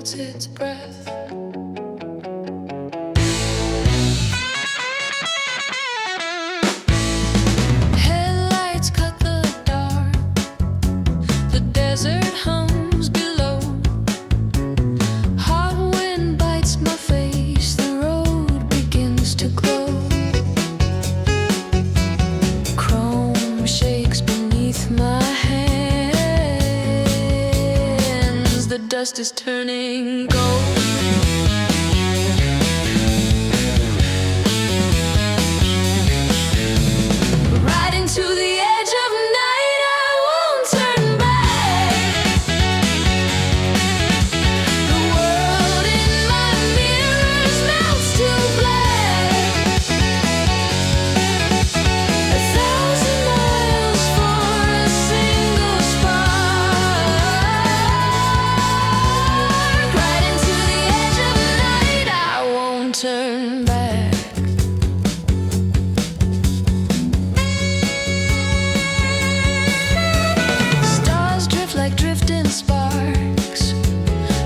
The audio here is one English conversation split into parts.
holds its breath. Headlights cut the dark, the desert hums below. Hot wind bites my face, the road begins to glow. Chrome shakes beneath my hands, the dust is turning gold. Right into the edge of night, I won't turn back. The world in my mirrors melts to black. 1,000 miles for a single spark. Right into the edge of night, I won't turn back. Stars drift like drifting sparks.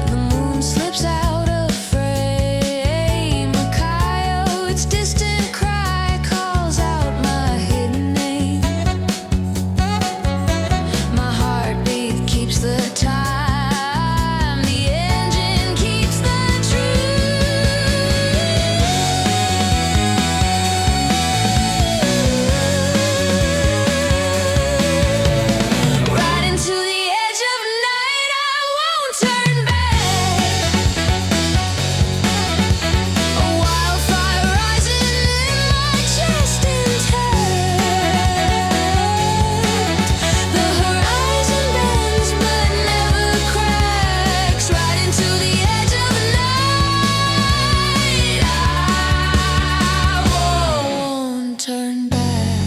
The moon slips out of frame. A coyote's distant cry calls out my hidden name. My heartbeat keeps the time. The engine keeps the truth. Right into the edge of night, I won't turn back. A wildfire rising in my chest intact. The horizon bends but never cracks. Right into the edge of night, I won't turn back.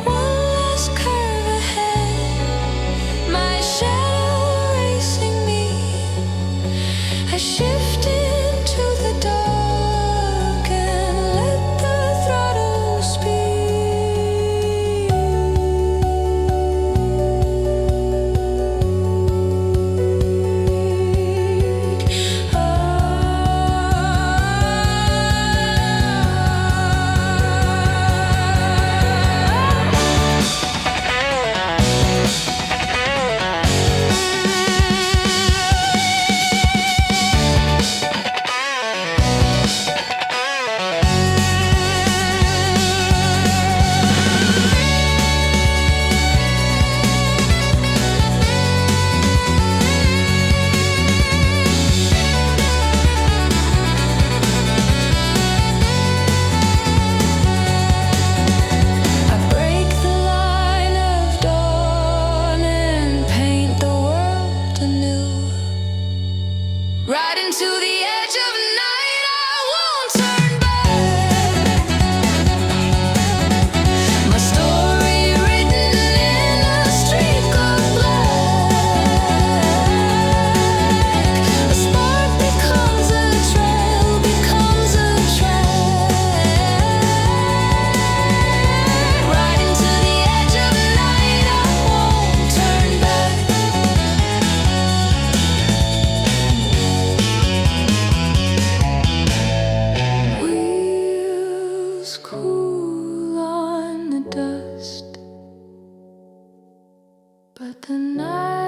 One last curve ahead, my shadow racing me. I shift into the dark and let the throttle speak. I break the line of dawn and paint the world anew. Right into the edge of night, I won't turn back. My story written in a streak of black. A spark becomes a trail, becomes a track. Right into the edge of night, I won't turn back. Wheels cool on the dust, but the night